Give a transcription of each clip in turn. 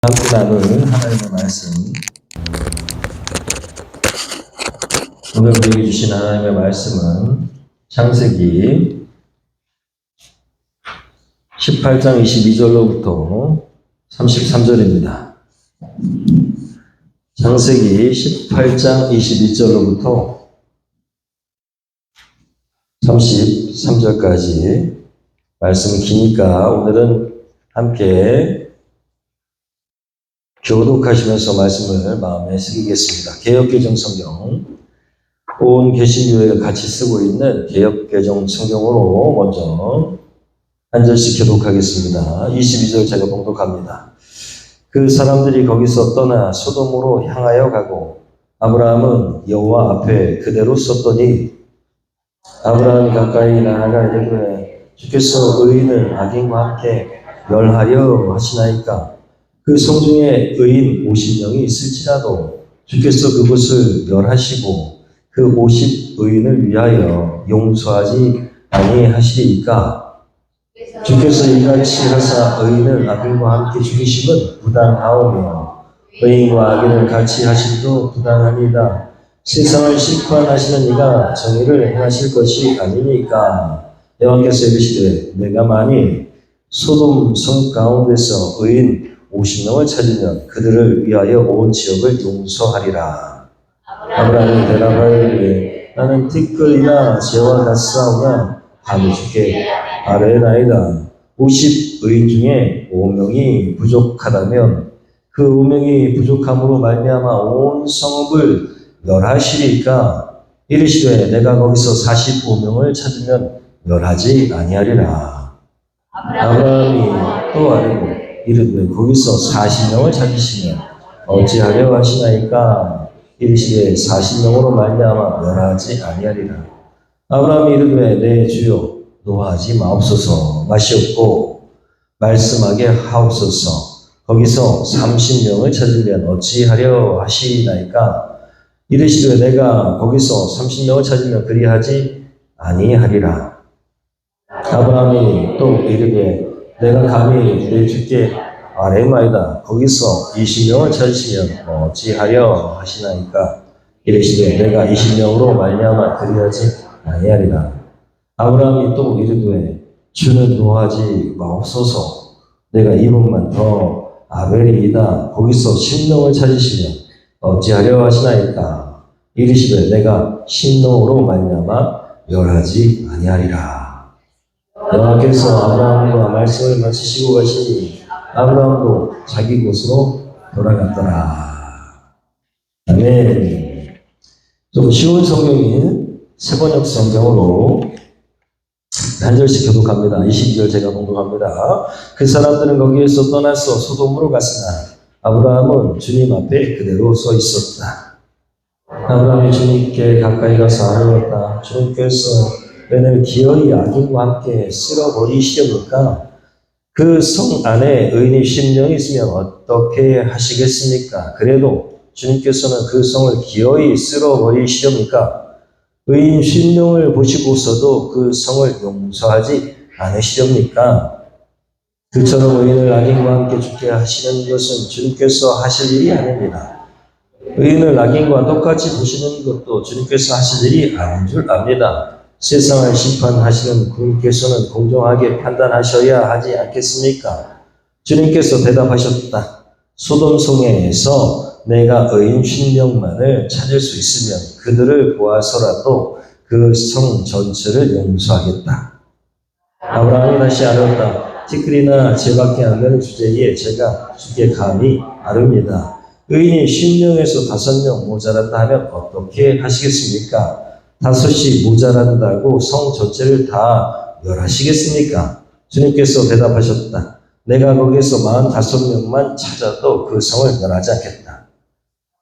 함께 나눌 하나님의 말씀, 오늘 우리에게 주신 하나님의 말씀은 창세기 18장 22절로부터 33절입니다. 창세기 18장 22절로부터 33절까지 말씀이 기니까 오늘은 함께 교독하시면서 말씀을 마음에 새기겠습니다. 개역개정 성경, 온 개신교회가 같이 쓰고 있는 개역개정 성경으로 먼저 한 절씩 교독하겠습니다. 22절 제가 봉독합니다. 그 사람들이 거기서 떠나 소돔으로 향하여 가고 아브라함은 여호와 앞에 그대로 섰더니 아브라함이 가까이 나아가 이르되 주께서 의인을 악인과 함께 멸하려 하시나이까. 그 성중에 의인 50명이 있을지라도 주께서 그곳을 멸하시고 그 50의인을 위하여 용서하지 아니하시리이까. 주께서 이같이 하사 의인을 악인과 함께 죽이심은 부당하오며 의인과 악인을 같이 하심도 부당하니이다. 세상을 심판하시는 이가 정의를 행하실 것이 아니니까. 여호와께서 이르시되 내가 만일 소돔 성 가운데서 의인 50명을 찾으면 그들을 위하여 온 지역을 용서하리라. 아브라함이 대답하여 이르되 나는 티끌이나 재와 같사오나 감히 주께 아뢰나이다. 50의인 중에 5명이 부족하다면 그 5명이 부족함으로 말미암아 온 성읍을 멸하시리까. 이르시되 내가 거기서 45명을 찾으면 멸하지 아니하리라. 아브라함이 또 아뢰고 이르되 거기서 40명을 찾으시면 어찌하려 하시나이까. 이르시되 40명으로 말미암아 멸하지 아니하리라. 아브라함이 이르되 내 주여 노하지 마옵소서. 맛이 없고 말씀하게 하옵소서. 거기서 30명을 찾으면 어찌하려 하시나이까. 이르시되 내가 거기서 30명을 찾으면 그리하지 아니하리라. 아브라함이 또 이르되 내가 감히 내 주께 아뢰마이다. 거기서 20명을 찾으시면 어찌하려 하시나이까. 이르시되 내가 20명으로 말미암아 그리하지 아니하리라. 아브라함이 또 이르되 주는 노하지 마옵소서. 내가 이분만 더 아뢰리이다. 거기서 10명을 찾으시면 어찌하려 하시나이까. 이르시되 내가 10명으로 말미암아 멸하지 아니하리라. 여호와께서 아브라함과 말씀을 마치시고 가시니 아브라함도 자기 곳으로 돌아갔더라. 아멘. 좀 쉬운 성경인 세번역 성경으로 한 절씩 교독합니다. 22절 제가 봉독합니다. 그 사람들은 거기에서 떠나서 소돔으로 갔으나 아브라함은 주님 앞에 그대로 서 있었다. 아브라함이 주님께 가까이 가서 아뢰었다. 주님께서 너를 기어이 악인과 함께 쓸어버리시렵니까? 그 성 안에 의인이 10명이 있으면 어떻게 하시겠습니까? 그래도 주님께서는 그 성을 기어이 쓸어버리시렵니까? 의인 10명을 보시고서도 그 성을 용서하지 않으시렵니까? 그처럼 의인을 악인과 함께 죽게 하시는 것은 주님께서 하실 일이 아닙니다. 의인을 악인과 똑같이 보시는 것도 주님께서 하실 일이 아닌 줄 압니다. 세상을 심판하시는 주님께서는 공정하게 판단하셔야 하지 않겠습니까? 주님께서 대답하셨다. 소돔성에서 내가 의인 10명만을 찾을 수 있으면 그들을 보아서라도 그 성 전체를 용서하겠다. 아브라함이 다시 아뢰었다. 티끌이나 재밖에 안 되는 주제에 제가 주께 감히 아릅니다. 의인이 10명에서 5명 모자란다 하면 어떻게 하시겠습니까? 5이 모자란다고 성 전체를 다 멸하시겠습니까? 주님께서 대답하셨다. 내가 거기서 45명만 찾아도 그 성을 멸하지 않겠다.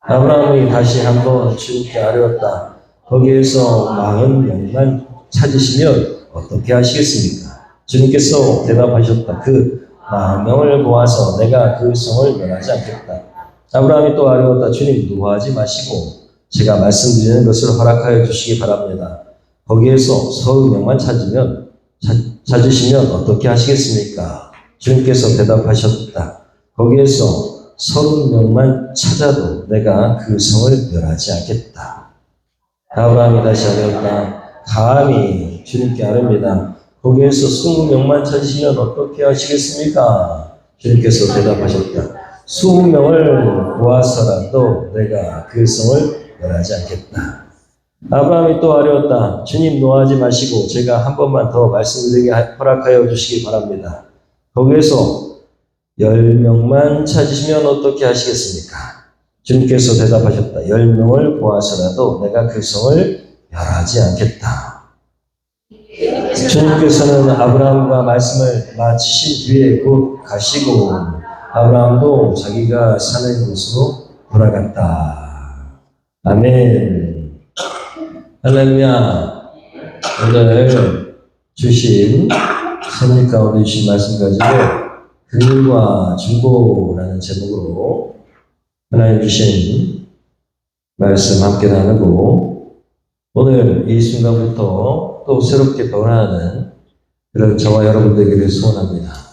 아브라함이 다시 한번 주님께 아뢰었다. 거기에서 40명만 찾으시면 어떻게 하시겠습니까? 주님께서 대답하셨다. 그 40명을 모아서 내가 그 성을 멸하지 않겠다. 아브라함이 또 아뢰었다. 주님 노하지 마시고 제가 말씀드리는 것을 허락하여 주시기 바랍니다. 거기에서 30명만 찾으시면 어떻게 하시겠습니까? 주님께서 대답하셨다. 거기에서 30명만 찾아도 내가 그 성을 멸하지 않겠다. 아브라함이 다시 아뢰었다. 감히 주님께 아뢰니다. 거기에서 20명만 찾으시면 어떻게 하시겠습니까? 주님께서 대답하셨다. 20명을 모아서라도 내가 그 성을 멸하지 않겠다. 아브라함이 또 아뢰었다. 주님 노하지 마시고 제가 한 번만 더 말씀드리게 허락하여 주시기 바랍니다. 거기에서 10명만 찾으시면 어떻게 하시겠습니까? 주님께서 대답하셨다. 10명을 보아서라도 내가 그 성을 멸하지 않겠다. 주님께서는 아브라함과 말씀을 마치신 뒤에 곧 가시고 아브라함도 자기가 사는 곳으로 돌아갔다. 아멘. 할렐루야. 오늘 주신 섭리 가운데 주신 말씀 가지고 긍휼과 중보라는 제목으로 하나님 주신 말씀 함께 나누고 오늘 이 순간부터 또 새롭게 변화하는 그런 저와 여러분 되기를 소원합니다.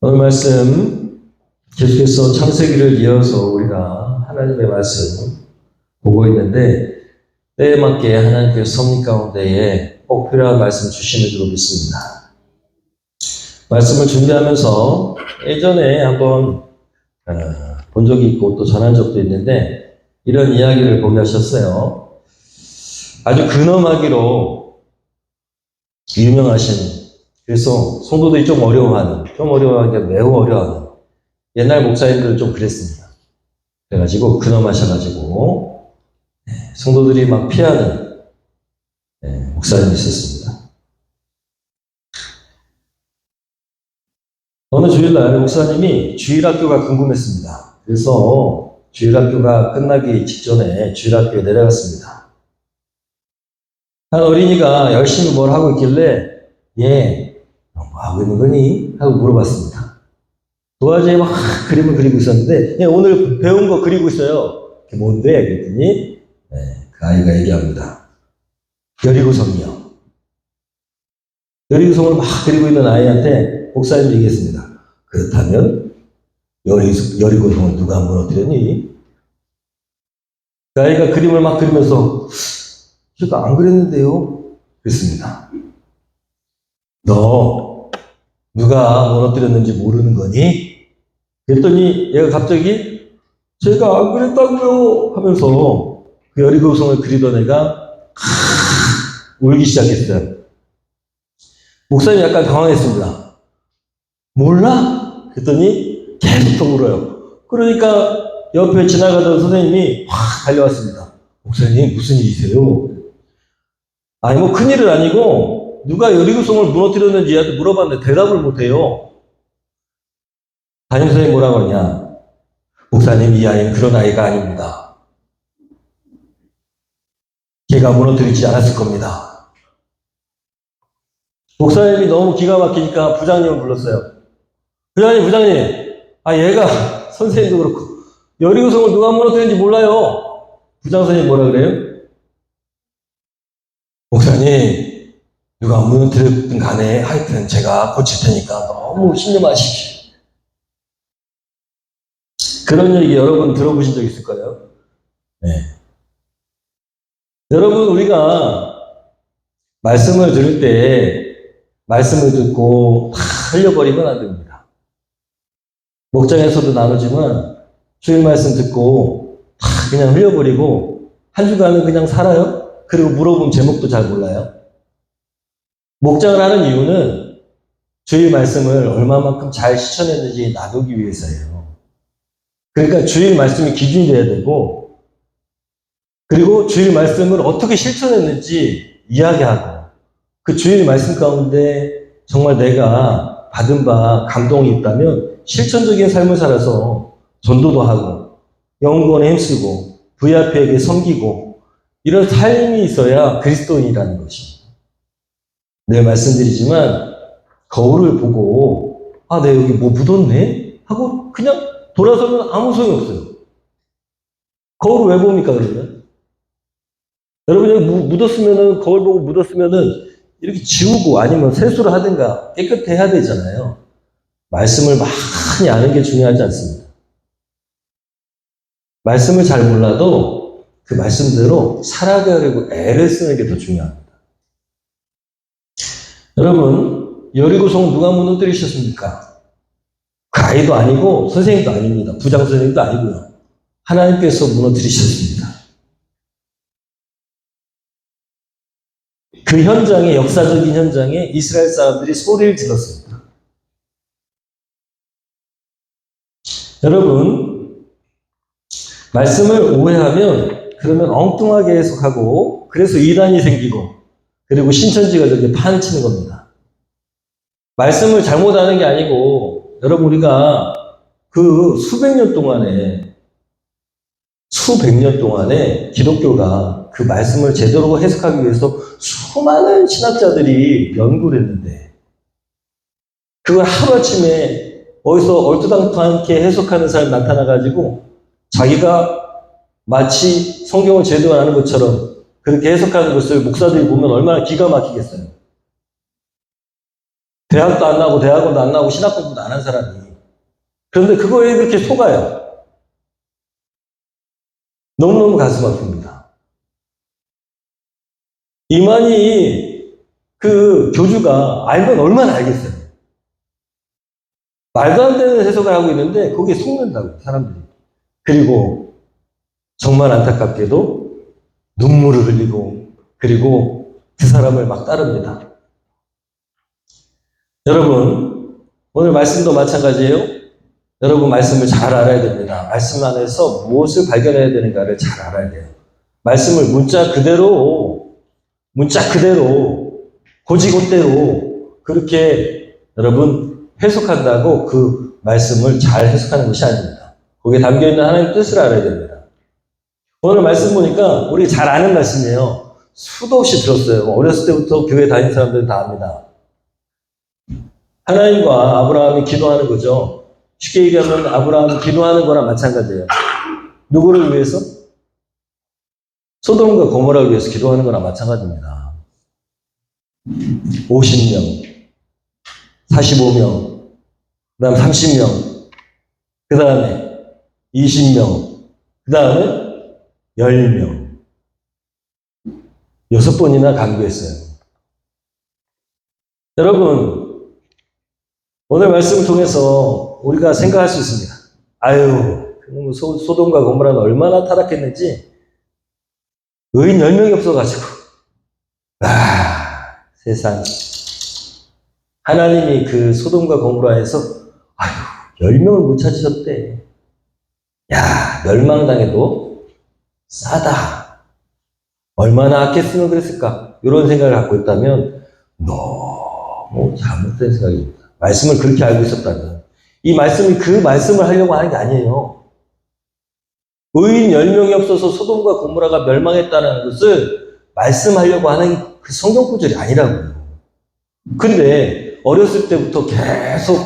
오늘 말씀 계속해서 창세기를 이어서 우리가 하나님의 말씀 보고 있는데 때에 맞게 하나님께서 섭리 가운데에 꼭 필요한 말씀 주시는 줄로 믿습니다. 말씀을 준비하면서 예전에 한번 본 적이 있고 또 전한 적도 있는데 이런 이야기를 보게 하셨어요. 아주 근엄하기로 유명하신, 그래서 성도들이 좀 어려워하는 게 매우 어려워하는 옛날 목사님들은 좀 그랬습니다. 그래가지고 근엄하셔가지고 성도들이 막 피하는 목사님이 있었습니다. 어느 주일날 목사님이 주일학교가 궁금했습니다. 그래서 주일학교가 끝나기 직전에 주일학교에 내려갔습니다. 한 어린이가 열심히 뭘 하고 있길래 뭐 하고 있는 거니? 하고 물어봤습니다. 도화지에 막 그림을 그리고 있었는데 오늘 배운 거 그리고 있어요. 그게 뭔데? 그랬더니 그 아이가 얘기합니다. 여리고성이요. 여리고성을 막 그리고 있는 아이한테 목사님이 얘기했습니다. 그렇다면 여리고성은 누가 무너뜨렸니? 그 아이가 그림을 막 그리면서 제가 안 그랬는데요? 그랬습니다. 너 누가 무너뜨렸는지 모르는 거니? 그랬더니 얘가 갑자기 제가 안 그랬다고요 하면서 그 여리고성을 그리던 애가 울기 시작했어요. 목사님이 약간 당황했습니다. 몰라? 그랬더니 계속 울어요. 그러니까 옆에 지나가던 선생님이 확 달려왔습니다. 목사님 무슨 일이세요? 아니 뭐 큰일은 아니고 누가 여리고성을 무너뜨렸는지 얘한테 물어봤는데 대답을 못해요. 담임선생님이 뭐라고 하냐? 목사님 이 아이는 그런 아이가 아닙니다. 걔가 무너뜨리지 않았을 겁니다. 목사님이 너무 기가 막히니까 부장님을 불렀어요. 부장님, 얘가 선생님도 그렇고 여리고성을 누가 무너뜨렸는지 몰라요. 부장 선생님 뭐라 그래요? 목사님, 누가 무너뜨렸든 간에 하여튼 제가 고칠 테니까 너무 신념하십시오. 그런 얘기 여러분 들어보신 적 있을 거예요? 네. 여러분, 우리가 말씀을 들을 때 말씀을 듣고 다 흘려버리면 안 됩니다. 목장에서도 나누지만 주일 말씀 듣고 다 그냥 흘려버리고 한 주간은 그냥 살아요? 그리고 물어보면 제목도 잘 몰라요? 목장을 하는 이유는 주일 말씀을 얼마만큼 잘 실천했는지 나누기 위해서예요. 그러니까 주일 말씀이 기준이 돼야 되고 그리고 주일 말씀을 어떻게 실천했는지 이야기하고 그 주일 말씀 가운데 정말 내가 받은 바 감동이 있다면 실천적인 삶을 살아서 전도도 하고 영혼구원에 힘쓰고 VIP에게 섬기고 이런 삶이 있어야 그리스도인이라는 것입니다. 늘 말씀드리지만 거울을 보고 내 여기 뭐 묻었네? 하고 그냥 돌아서면 아무 소용이 없어요. 거울을 왜 봅니까, 그러면? 여러분, 여기 묻었으면은, 거울 보고 묻었으면은, 이렇게 지우고 아니면 세수를 하든가 깨끗해야 되잖아요. 말씀을 많이 아는 게 중요하지 않습니다. 말씀을 잘 몰라도 그 말씀대로 살아가려고 애를 쓰는 게 더 중요합니다. 여러분, 여리고성 누가 무너뜨리셨습니까? 그 아이도 아니고 선생님도 아닙니다. 부장 선생님도 아니고요. 하나님께서 무너뜨리셨습니다. 그 현장에, 역사적인 현장에 이스라엘 사람들이 소리를 질렀습니다. 여러분, 말씀을 오해하면 그러면 엉뚱하게 해석하고 그래서 이단이 생기고 그리고 신천지가 저렇게 판치는 겁니다. 말씀을 잘못하는 게 아니고 여러분 우리가 그 수백 년 동안에 기독교가 그 말씀을 제대로 해석하기 위해서 수많은 신학자들이 연구를 했는데 그걸 하루아침에 어디서 얼토당토않게 해석하는 사람이 나타나가지고 자기가 마치 성경을 제대로 아는 것처럼 그렇게 해석하는 것을 목사들이 보면 얼마나 기가 막히겠어요. 대학도 안 나오고 대학원도 안 나오고 신학 공부도 안 한 사람이. 그런데 그거에 그렇게 속아요. 너무너무 가슴 아픕니다. 이만희 그 교주가 알면 얼마나 알겠어요. 말도 안 되는 해석을 하고 있는데 거기에 속는다고 사람들이. 그리고 정말 안타깝게도 눈물을 흘리고 그리고 그 사람을 막 따릅니다. 여러분 오늘 말씀도 마찬가지예요. 여러분 말씀을 잘 알아야 됩니다. 말씀 안에서 무엇을 발견해야 되는가를 잘 알아야 돼요. 말씀을 문자 그대로 고지고대로 그렇게 여러분 해석한다고 그 말씀을 잘 해석하는 것이 아닙니다. 거기에 담겨있는 하나님의 뜻을 알아야 됩니다. 오늘 말씀 보니까 우리 잘 아는 말씀이에요. 수도 없이 들었어요. 어렸을 때부터 교회 다니는 사람들은 다 압니다. 하나님과 아브라함이 기도하는 거죠. 쉽게 얘기하면 아브라함이 기도하는 거랑 마찬가지예요. 누구를 위해서? 소돔과 고모라를 위해서 기도하는 거랑 마찬가지입니다. 50명, 45명, 그 다음 30명, 그 다음에 20명, 그 다음에 10명. 6번이나 간구했어요. 여러분, 오늘 말씀을 통해서 우리가 생각할 수 있습니다. 아유, 소돔과 고모라는 얼마나 타락했는지 의인 10명이 없어가지고 세상 하나님이 그 소돔과 고모라에서 아유 10명을 못 찾으셨대. 야 멸망당해도 싸다. 얼마나 아꼈으면 그랬을까. 이런 생각을 갖고 있다면 너무 잘못된 생각입니다. 말씀을 그렇게 알고 있었다면 이 말씀이 그 말씀을 하려고 하는 게 아니에요. 의인 10명이 없어서 소돔과 고모라가 멸망했다는 것을 말씀하려고 하는 그 성경 구절이 아니라고요. 근데 어렸을 때부터 계속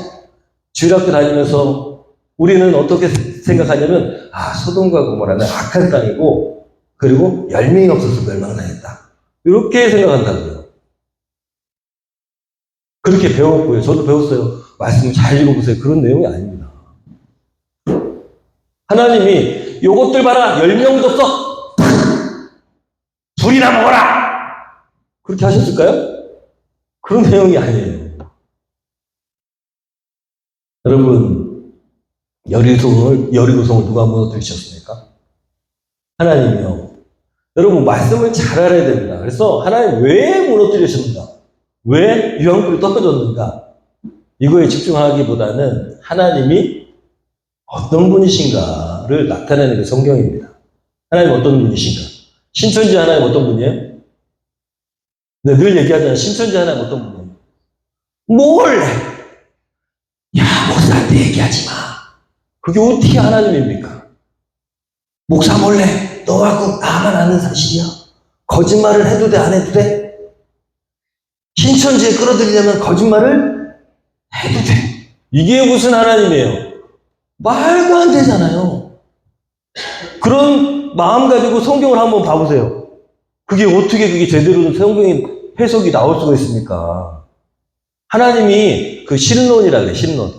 주일학교 다니면서 우리는 어떻게 생각하냐면 소돔과 고모라는 악한 땅이고 그리고 10명이 없어서 멸망당했다. 이렇게 생각한다고요. 그렇게 배웠고요. 저도 배웠어요. 말씀 잘 읽어보세요. 그런 내용이 아닙니다. 하나님이 요것들 봐라. 10명도 써. 둘이나 먹어라. 그렇게 하셨을까요? 그런 내용이 아니에요. 여러분, 여리고성을 누가 무너뜨리셨습니까? 하나님이요. 여러분, 말씀을 잘 알아야 됩니다. 그래서 하나님 왜 무너뜨리셨는가? 왜 유황불이 떨어졌는가? 이거에 집중하기보다는 하나님이 어떤 분이신가를 나타내는 게 성경입니다. 하나님 어떤 분이신가? 신천지 하나님 어떤 분이에요? 네, 늘 얘기하잖아요. 신천지 하나님 어떤 분이에요? 뭘? 야, 목사한테 얘기하지 마. 그게 어떻게 하나님입니까? 목사 몰래 너하고 나만 아는 사실이야. 거짓말을 해도 돼, 안 해도 돼? 신천지에 끌어들이려면 거짓말을 해도 돼. 이게 무슨 하나님이에요? 말도 안 되잖아요. 그런 마음 가지고 성경을 한번 봐보세요. 그게 제대로 성경의 해석이 나올 수가 있습니까? 하나님이 그 신론이라 그래요, 신론.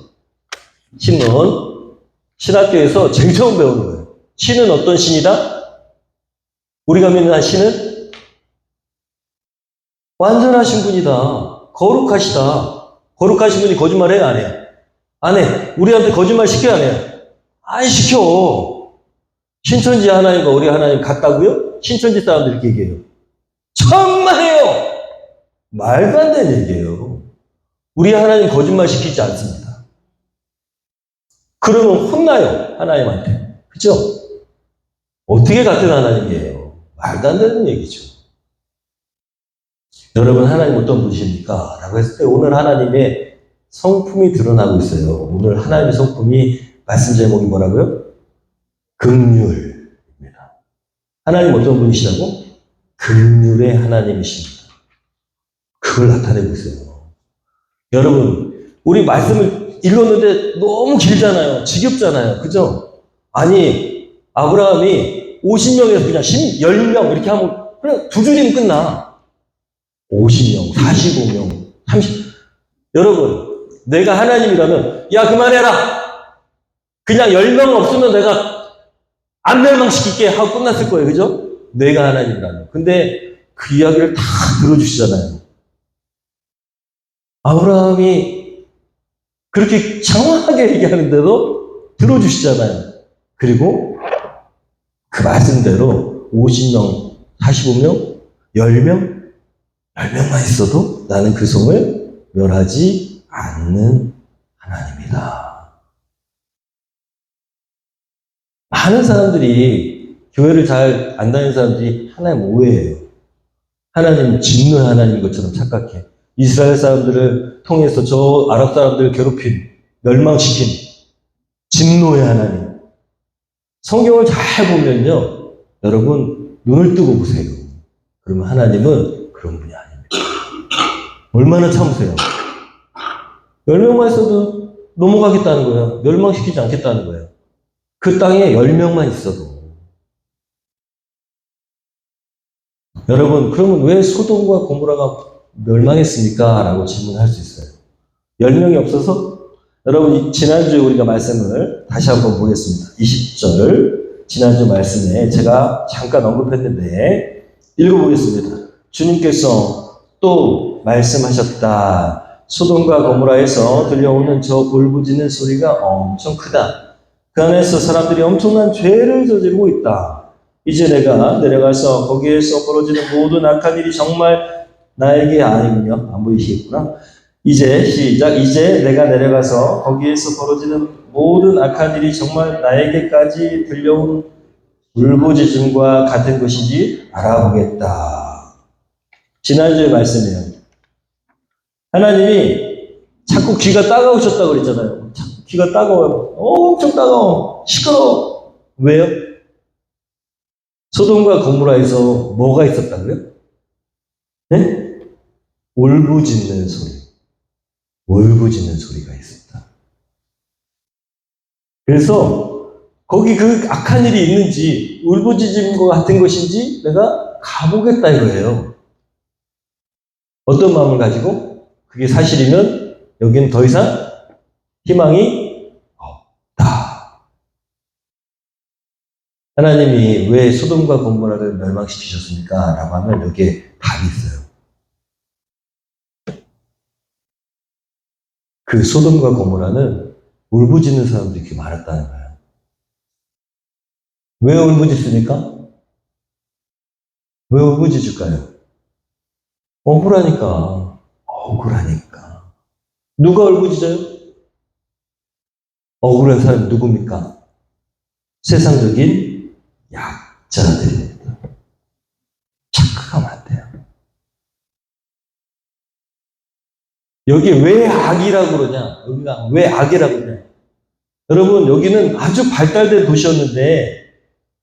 신학교에서 제일 처음 배우는 거예요. 신은 어떤 신이다? 우리가 믿는 한 신은 완전하신 분이다. 거룩하시다. 거룩하신 분이 거짓말해요, 안 해요? 안 해. 우리한테 거짓말 시켜요, 안 해요? 안 시켜. 신천지 하나님과 우리 하나님 같다고요? 신천지 사람들 이렇게 얘기해요. 천만에요. 말도 안 되는 얘기예요. 우리 하나님 거짓말 시키지 않습니다. 그러면 혼나요, 하나님한테. 그죠? 어떻게 같은 하나님이에요? 말도 안 되는 얘기죠. 여러분, 하나님 어떤 분이십니까? 라고 했을 때 오늘 하나님의 성품이 드러나고 있어요. 오늘 하나님의 성품이 말씀 제목이 뭐라고요? 긍휼입니다. 하나님 어떤 분이시라고? 긍휼의 하나님이십니다. 그걸 나타내고 있어요. 여러분, 우리 말씀을 읽었는데 너무 길잖아요. 지겹잖아요. 그죠? 아니, 아브라함이 50명에서 그냥 10명 이렇게 하면 그냥 두 줄이면 끝나. 50명, 45명, 30. 여러분, 내가 하나님이라면, 야, 그만해라! 그냥 10명 없으면 내가 안 멸망시킬게 하고 끝났을 거예요. 그죠? 내가 하나님이라면. 근데 그 이야기를 다 들어주시잖아요. 아브라함이 그렇게 장황하게 얘기하는데도 들어주시잖아요. 그리고 그 말씀대로 50명, 45명, 10명, 10명만 있어도 나는 그 성을 멸하지 않는 하나님이다. 많은 사람들이, 교회를 잘 안 다니는 사람들이 하나님 오해해요. 하나님 진노의 하나님인 것처럼 착각해. 이스라엘 사람들을 통해서 저 아랍 사람들을 괴롭힌, 멸망시킨 진노의 하나님. 성경을 잘 보면요, 여러분 눈을 뜨고 보세요. 그러면 하나님은 그런 분이 아닙니다. 얼마나 참으세요? 10명만 있어도 넘어가겠다는 거예요. 멸망시키지 않겠다는 거예요. 그 땅에 10명만 있어도. 여러분, 그러면 왜 소돔과 고모라가 멸망했습니까? 라고 질문할 수 있어요. 10명이 없어서? 여러분, 지난주에 우리가 말씀을 다시 한번 보겠습니다. 20절, 지난주 말씀에 제가 잠깐 언급했는데, 읽어보겠습니다. 주님께서 또 말씀하셨다. 소돔과 고모라에서 들려오는 저 울부짖는 소리가 엄청 크다. 그 안에서 사람들이 엄청난 죄를 저지르고 있다. 이제 내가 내려가서 거기에서 벌어지는 모든 악한 일이 정말 나에게 아니군요. 안 보이시겠구나. 이제 시작. 이제 내가 내려가서 거기에서 벌어지는 모든 악한 일이 정말 나에게까지 들려온 울부짖음과 같은 것인지 알아보겠다. 지난주에 말씀이에요. 하나님이 자꾸 귀가 따가우셨다고 그랬잖아요. 자꾸 귀가 따가워요. 엄청 따가워. 시끄러워. 왜요? 소돔과 고모라에서 뭐가 있었다고요? 네? 울부짖는 소리. 울부짖는 소리가 있었다. 그래서 거기 그 악한 일이 있는지 울부짖음과 같은 것인지 내가 가보겠다 이거예요. 어떤 마음을 가지고? 그게 사실이면 여기는 더 이상 희망이 없다. 하나님이 왜 소돔과 고모라를 멸망시키셨습니까? 라고 하면 여기에 답이 있어요. 그 소돔과 고모라는 울부짖는 사람들이 이렇게 많았다는 거예요. 왜 울부짖습니까? 왜 울부짖을까요? 억울하니까. 억울하니까. 누가 울부짖어요? 억울한 사람이 누굽니까? 세상적인 약자들입니다. 착각하면 안 돼요. 여기 왜 악이라고 그러냐? 여기가 왜 악이라고 그러냐? 여러분, 여기는 아주 발달된 도시였는데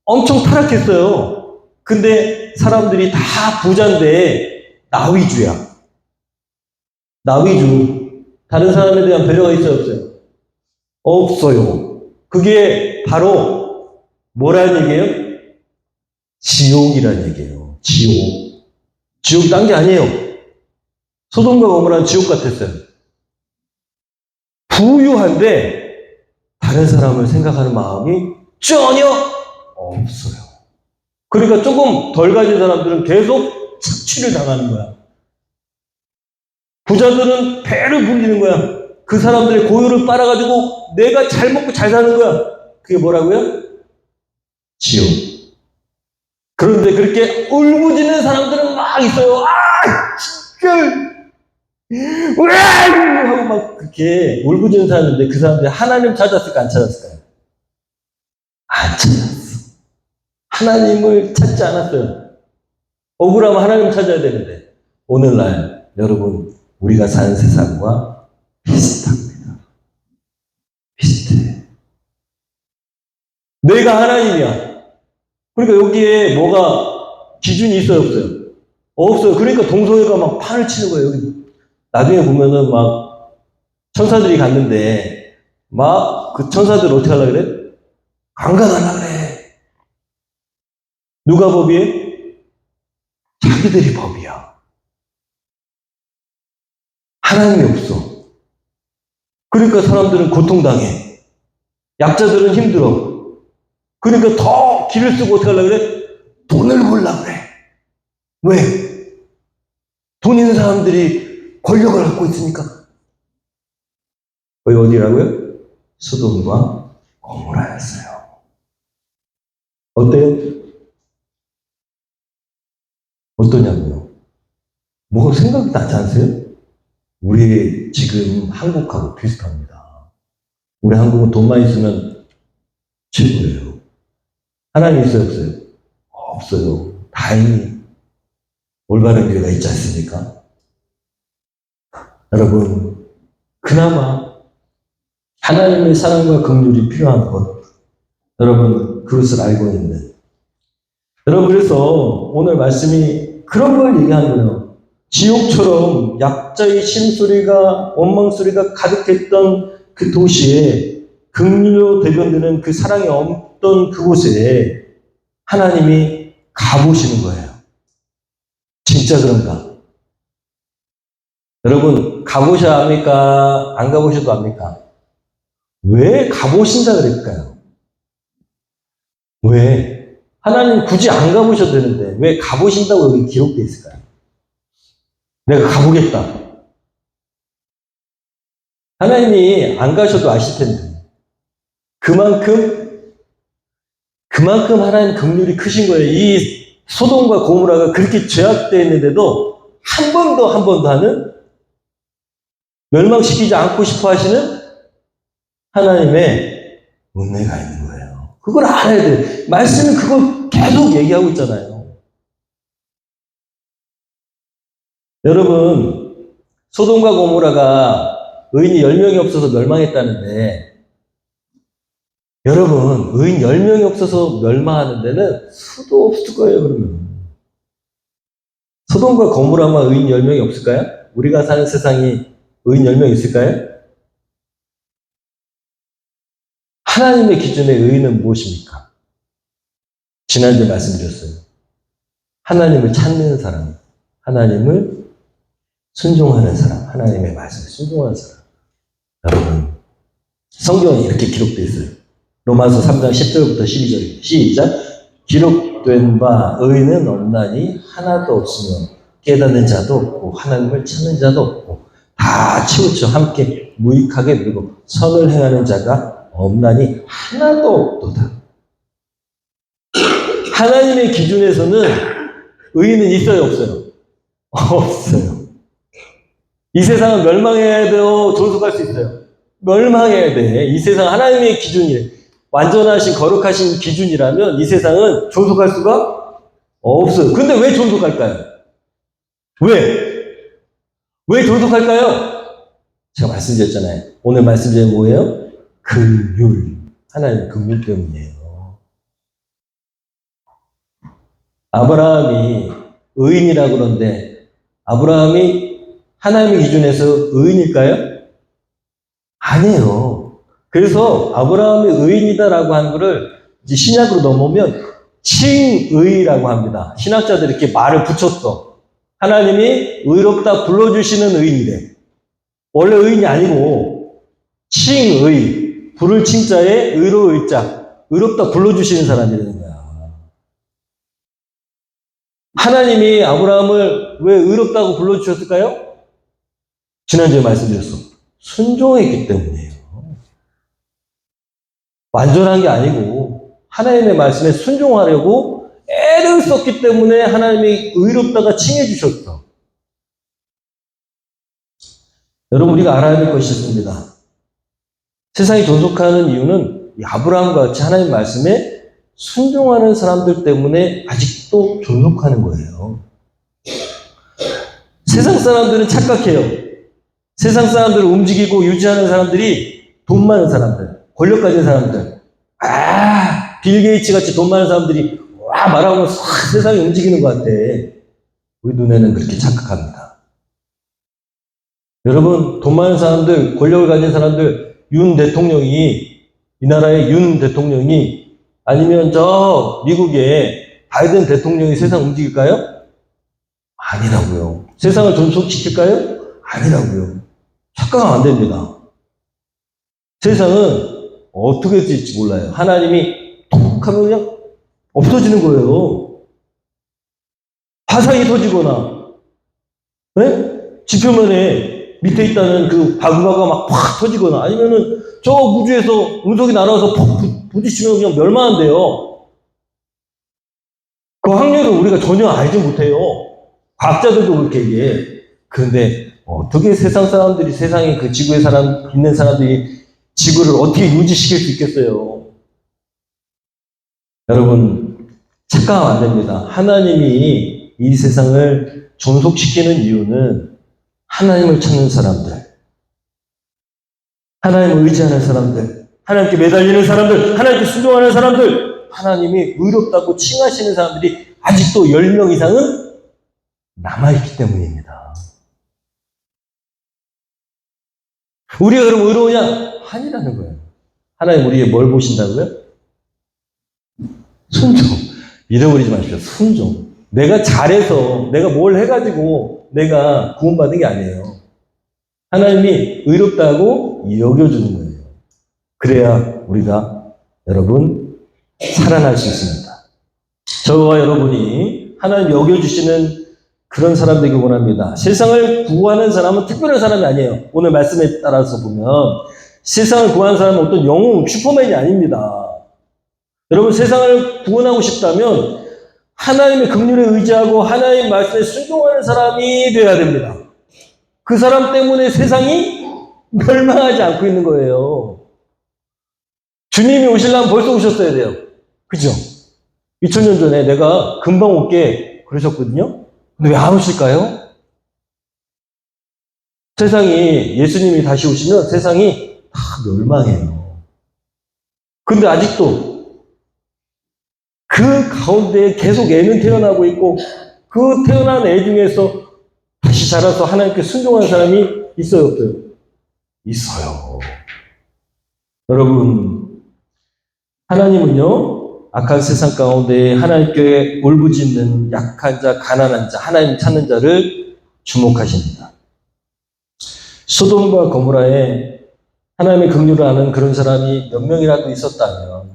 엄청 타락했어요. 근데 사람들이 다 부자인데 나위주야. 나위주. 다른 사람에 대한 배려가 있어요, 없어요? 없어요. 그게 바로 뭐라는 얘기예요? 지옥이란 얘기예요. 지옥. 지옥 딴 게 아니에요. 소돔과 고모라는 지옥 같았어요. 부유한데 다른 사람을 생각하는 마음이 전혀 없어요. 그러니까 조금 덜 가진 사람들은 계속 착취를 당하는 거야. 부자들은 배를 불리는 거야. 그 사람들의 고유를 빨아가지고 내가 잘 먹고 잘 사는 거야. 그게 뭐라고요? 지옥. 그런데 그렇게 울부짖는 사람들은 막 있어요. 진짜 왜 하고 막 그렇게 울부짖는 사람인데 그 사람들이 하나님 찾았을까 안 찾았을까요? 안 찾았어. 하나님을 찾지 않았어요. 억울하면 하나님 찾아야 되는데 오늘날 여러분 우리가 사는 세상과 비슷합니다. 비슷해. 내가 하나님이야. 그러니까 여기에 뭐가 기준이 있어요 없어요? 없어요. 그러니까 동성애가 막 판을 치는 거예요. 여기. 나중에 보면은 막 천사들이 갔는데 막 그 천사들 어떻게 하려고 그래? 강간하려고 그래. 누가 법이에요? 자기들이 법이야. 하나님이 없어. 그러니까 사람들은 고통당해. 약자들은 힘들어. 그러니까 더 길을 쓰고 어떻게 하려고 그래? 돈을 벌려고 그래. 왜? 돈 있는 사람들이 권력을 갖고 있으니까. 거기 어디라고요? 소돔과 고모라였어요. 어때요? 어떠냐고요? 뭐가 생각이 나지 않으세요? 우리 지금 한국하고 비슷합니다. 우리 한국은 돈만 있으면 최고예요. 하나님 있어요, 없어요? 없어요. 다행히 올바른 교회가 있지 않습니까? 여러분, 그나마 하나님의 사랑과 긍휼이 필요한 것, 여러분 그것을 알고 있는. 여러분 그래서 오늘 말씀이 그런 걸 얘기하는 거예요. 지옥처럼 약자의 신소리가 원망소리가 가득했던 그 도시에 긍휼로 대변되는 그 사랑이 없던 그곳에 하나님이 가보시는 거예요. 진짜 그런가? 여러분 가보셔야 합니까? 안 가보셔도 합니까? 왜 가보신다 그랬을까요? 왜? 하나님 굳이 안 가보셔도 되는데 왜 가보신다고 여기 기록되어 있을까요? 내가 가보겠다. 하나님이 안 가셔도 아실 텐데 그만큼 하나님 긍휼이 크신 거예요. 이 소돔과 고모라가 그렇게 죄악되어 있는데도 한 번도 하는 멸망시키지 않고 싶어 하시는 하나님의 은혜가 있는 거예요. 그걸 알아야 돼요. 말씀은 그걸 계속 얘기하고 있잖아요. 여러분, 소돔과 고모라가 의인이 10명이 없어서 멸망했다는데 여러분, 의인 10명이 없어서 멸망하는 데는 수도 없을 거예요, 그러면. 소돔과 고모라만 의인 10명이 없을까요? 우리가 사는 세상이 의인 10명 있을까요? 하나님의 기준의 의인은 무엇입니까? 지난주에 말씀드렸어요. 하나님을 찾는 사람, 하나님을 순종하는 사람, 하나님의 말씀에 순종하는 사람. 여러분, 성경에 이렇게 기록되어 있어요. 로마서 3장 10절부터 12절. 시작. 기록된 바 의인은 없나니 하나도 없으며 깨닫는 자도 없고 하나님을 찾는 자도 없고 다 치우쳐 함께 무익하게 누르고 선을 행하는 자가 없나니 하나도 없도다. 하나님의 기준에서는 의인은 있어요, 없어요? 없어요. 이 세상은 멸망해야 돼요, 존속할 수 있어요? 멸망해야 돼. 이 세상 하나님의 기준이에요. 완전하신 거룩하신 기준이라면 이 세상은 존속할 수가 없어요. 근데 왜 존속할까요? 왜 존속할까요? 제가 말씀드렸잖아요. 오늘 말씀드린 뭐예요? 긍휼. 하나님의 긍휼 때문이에요. 아브라함이 의인이라고 그러는데 아브라함이 하나님의 기준에서 의인일까요? 아니에요. 그래서 아브라함이 의인이다라고 하는 거를 이제 신약으로 넘어오면 칭의라고 합니다. 신학자들이 이렇게 말을 붙였어. 하나님이 의롭다 불러주시는 의인이래. 원래 의인이 아니고 칭의, 불을 칭자에 의로 의자, 의롭다 불러주시는 사람이라는 거야. 하나님이 아브라함을 왜 의롭다고 불러주셨을까요? 지난주에 말씀드렸어. 순종했기 때문이에요. 완전한 게 아니고 하나님의 말씀에 순종하려고 애를 썼기 때문에 하나님이 의롭다가 칭해 주셨어. 여러분, 우리가 알아야 될 것이 있습니다. 세상이 존속하는 이유는 이 아브라함과 같이 하나님 말씀에 순종하는 사람들 때문에 아직도 존속하는 거예요. 세상 사람들은 착각해요. 세상 사람들을 움직이고 유지하는 사람들이 돈 많은 사람들, 권력 가진 사람들, 빌 게이츠 같이 돈 많은 사람들이 와 말하면 세상이 움직이는 것 같아. 우리 눈에는 그렇게 착각합니다. 여러분, 돈 많은 사람들, 권력을 가진 사람들, 윤 대통령이, 이 나라의 윤 대통령이 아니면 저 미국의 바이든 대통령이 세상 움직일까요? 아니라고요. 세상을 존속시킬까요? 아니라고요. 착각하면 안 됩니다. 세상은 어떻게 될지 몰라요. 하나님이 톡 하면 그냥 없어지는 거예요. 화상이 터지거나, 네? 지표면에 밑에 있다는 그 바구바가 막 팍 터지거나, 아니면은 저 우주에서 운석이 날아와서 푹 부딪히면 그냥 멸망한대요. 그 확률을 우리가 전혀 알지 못해요. 과학자들도 그렇게 얘기해. 그런데 어떻게 세상 사람들이, 세상에 그 지구에 있는 사람들이 지구를 어떻게 유지시킬 수 있겠어요? 여러분, 착각하면 안 됩니다. 하나님이 이 세상을 존속시키는 이유는 하나님을 찾는 사람들, 하나님을 의지하는 사람들, 하나님께 매달리는 사람들, 하나님께 순종하는 사람들, 하나님이 의롭다고 칭하시는 사람들이 아직도 10명 이상은 남아있기 때문입니다. 우리가 그럼 의로우냐? 아니라는 거예요. 하나님 우리에게 뭘 보신다고요? 순종. 잃어버리지 마십시오. 순종. 내가 잘해서, 내가 뭘 해가지고 내가 구원받은 게 아니에요. 하나님이 의롭다고 여겨주는 거예요. 그래야 우리가, 여러분, 살아날 수 있습니다. 저와 여러분이 하나님 여겨주시는 그런 사람 되길 원합니다. 세상을 구하는 사람은 특별한 사람이 아니에요. 오늘 말씀에 따라서 보면 세상을 구하는 사람은 어떤 영웅, 슈퍼맨이 아닙니다. 여러분, 세상을 구원하고 싶다면 하나님의 긍휼에 의지하고 하나님 말씀에 순종하는 사람이 되어야 됩니다. 그 사람 때문에 세상이 멸망하지 않고 있는 거예요. 주님이 오시려면 벌써 오셨어야 돼요. 그죠? 2000년 전에 내가 금방 올게 그러셨거든요. 근데 왜 안 오실까요? 세상이, 예수님이 다시 오시면 세상이 다 멸망해요. 근데 아직도 그 가운데 계속 애는 태어나고 있고, 그 태어난 애 중에서 다시 자라서 하나님께 순종하는 사람이 있어요, 없어요? 있어요. 여러분, 하나님은요, 악한 세상 가운데 하나님께 울부짖는 약한 자, 가난한 자, 하나님 찾는 자를 주목하십니다. 소돔과 고모라에 하나님의 긍휼을 아는 그런 사람이 몇 명이라도 있었다면,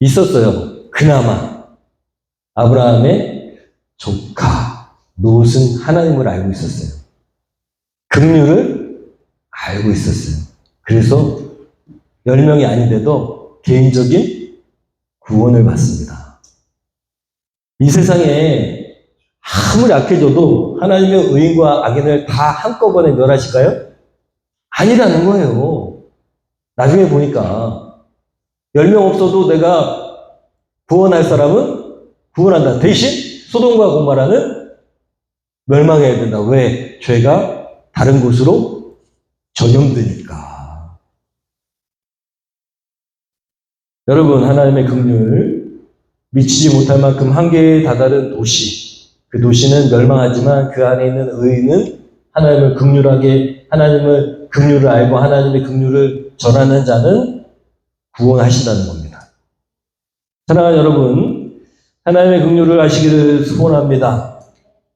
있었어요. 그나마 아브라함의 조카 롯은 하나님을 알고 있었어요. 긍휼을 알고 있었어요. 그래서 10명이 아닌데도 개인적인 구원을 받습니다. 이 세상에 아무리 약해져도 하나님의 의인과 악인을 다 한꺼번에 멸하실까요? 아니라는 거예요. 나중에 보니까 10명 없어도 내가 구원할 사람은 구원한다. 대신 소돔과 고모라는 멸망해야 된다. 왜? 죄가 다른 곳으로 전염되니까. 여러분, 하나님의 긍휼, 미치지 못할 만큼 한계에 다다른 도시, 그 도시는 멸망하지만 그 안에 있는 의인은 하나님을 긍휼하게, 하나님을 긍휼을 알고 하나님의 긍휼을 전하는 자는 구원하신다는 겁니다. 사랑하는 여러분, 하나님의 긍휼을 아시기를 소원합니다.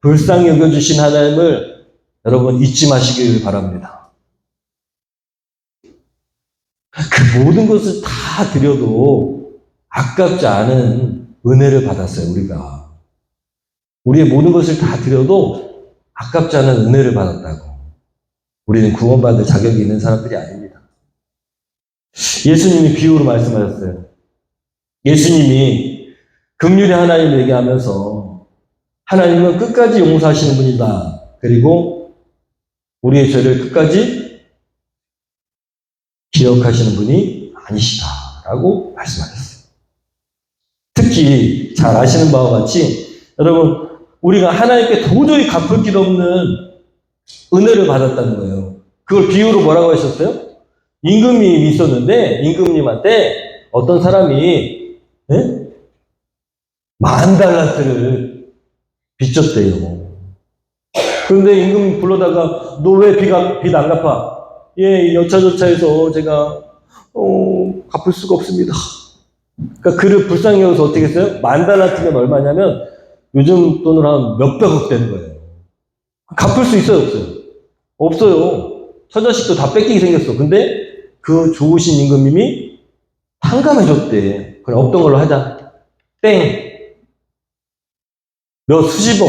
불쌍히 여겨주신 하나님을 여러분 잊지 마시길 바랍니다. 그 모든 것을 다 드려도 아깝지 않은 은혜를 받았어요, 우리가. 우리의 모든 것을 다 드려도 아깝지 않은 은혜를 받았다고. 우리는 구원받을 자격이 있는 사람들이 아닙니다. 예수님이 비유로 말씀하셨어요. 예수님이 긍휼의 하나님을 얘기하면서 하나님은 끝까지 용서하시는 분이다. 그리고 우리의 죄를 끝까지 기억하시는 분이 아니시다라고 말씀하셨어요. 특히 잘 아시는 바와 같이 여러분 우리가 하나님께 도저히 갚을 길 없는 은혜를 받았다는 거예요. 그걸 비유로 뭐라고 하셨어요? 임금님이 있었는데 임금님한테 어떤 사람이 10,000달란트를 빚졌대요. 그런데 임금 불러다가 너 왜 빚 안 갚아? 예, 여차저차해서 제가 갚을 수가 없습니다. 그러니까 그를 불쌍히 여기서 어떻게 했어요? 10,000달란트면 얼마냐면 요즘 돈으로 한 몇백억 되는 거예요. 갚을 수 있어요, 없어요? 없어요. 처자식도 다 뺏기게 생겼어. 근데 그 좋으신 임금님이 탕감해줬대. 그래, 없던 걸로 하자. 땡. 몇 수십억.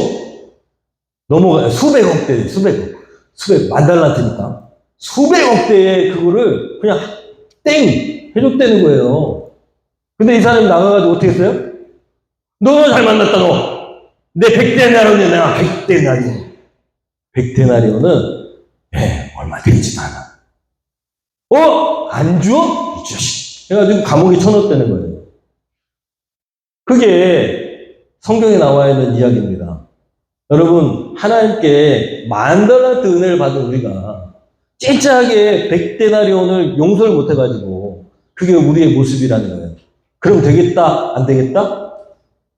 넘어가요. 수백억대, 수백억. 10,000달란트니까. 수백억대에 그거를 그냥 땡! 해줬다는 거예요. 근데 이 사람이 나가가지고 어떻게 했어요? 너는 잘 만났다, 너. 내 100데나리온이야, 내가 100데나리온. 100데나리온은 얼마 되지도 않아. 안 줘? 이 자식. 해가지고 감옥에 쳐넣었다는 거예요. 그게 성경에 나와 있는 이야기입니다. 여러분, 하나님께 10,000달란트 은혜를 받은 우리가 째짜하게 100데나리온을 용서를 못 해가지고 그게 우리의 모습이라는 거예요. 그럼 되겠다? 안 되겠다?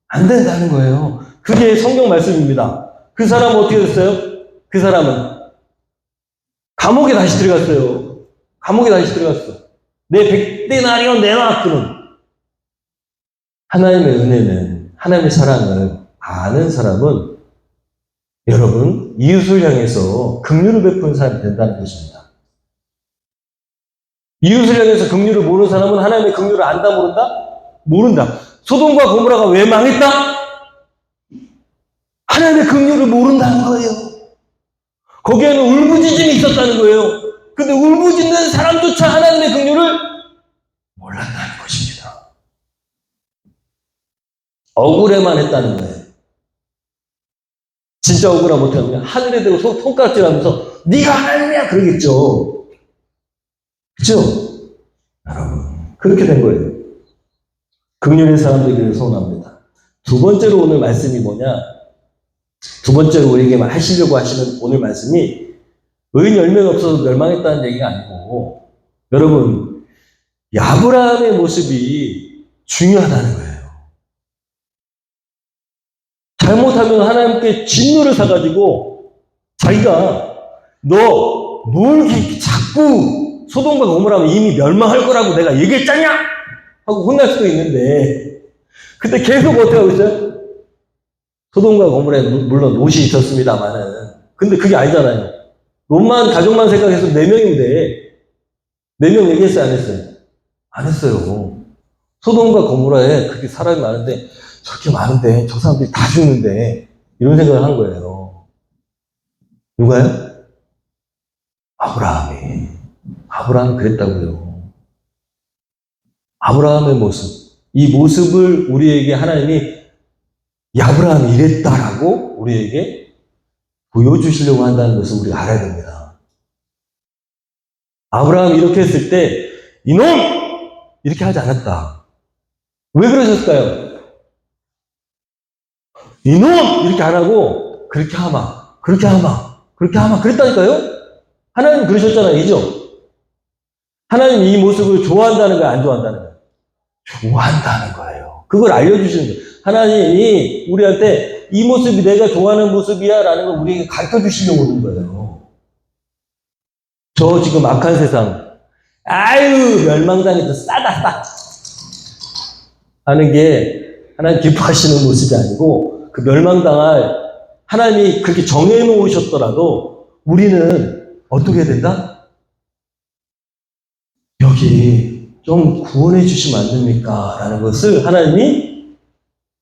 안 된다는 거예요. 그게 성경 말씀입니다. 그 사람은 어떻게 됐어요? 그 사람은 감옥에 다시 들어갔어요. 감옥에 다시 들어갔어. 내 100데나리온 내놔! 그는 하나님의 은혜는, 하나님의 사랑을 아는 사람은 여러분, 이웃을 향해서 긍휼을 베푸는 사람이 된다는 것입니다. 이웃을 향해서 긍휼을 모르는 사람은 하나님의 긍휼을 안다, 모른다? 모른다. 소돔과 고모라가 왜 망했다? 하나님의 긍휼을 모른다는 거예요. 거기에는 울부짖음이 있었다는 거예요. 근데 울부짖는 사람조차 하나님의 긍휼을 몰랐다는 것입니다. 억울해만 했다는 거예요. 진짜 억울하면 어떻게 하면 하늘에 대고 손가락질하면서 네가 하나님이야 그러겠죠. 그렇죠? 여러분 그렇게 된 거예요. 긍휼의 사람들에게 소원합니다. 두 번째로 오늘 말씀이 뭐냐? 두 번째로 우리에게 하시려고 하시는 오늘 말씀이 의인 열매가 없어서 멸망했다는 얘기가 아니고 여러분 아브라함의 모습이 중요하다는 거예요. 잘못하면 하나님께 진노를 사가지고 자기가 너 뭘 자꾸 소돔과 고모라면 이미 멸망할 거라고 내가 얘기했잖냐? 하고 혼날 수도 있는데 근데 계속 어떻게 하고 있어요? 소돔과 고모라에 물론 롯이 있었습니다만은 근데 그게 아니잖아요. 롯만 가족만 생각해서 4명인데 4명 얘기했어요? 안 했어요? 안 했어요. 소돔과 고모라에 그렇게 사람이 많은데 저렇게 많은데 저 사람들이 다 죽는데 이런 생각을 한 거예요. 누가요? 아브라함이 그랬다고요. 아브라함의 모습. 이 모습을 우리에게 하나님이 아브라함이 이랬다라고 우리에게 보여주시려고 한다는 것을 우리가 알아야 됩니다. 아브라함이 이렇게 했을 때 이놈! 이렇게 하지 않았다. 왜 그러셨을까요? 이놈! 이렇게 안 하고 그렇게 하마 그랬다니까요? 하나님 그러셨잖아요. 이죠? 하나님 이 모습을 좋아한다는 거예요? 안 좋아한다는 거예요? 좋아한다는 거예요. 그걸 알려주시는 거예요. 하나님이 우리한테 이 모습이 내가 좋아하는 모습이야 라는 걸 우리에게 가르쳐 주시려고 오는 거예요. 저 지금 악한 세상 멸망당해도 싸다. 하는 게 하나님 기뻐하시는 모습이 아니고 그 멸망당할 하나님이 그렇게 정해놓으셨더라도 우리는 어떻게 해야 된다? 여기 좀 구원해 주시면 안 됩니까? 라는 것을 하나님이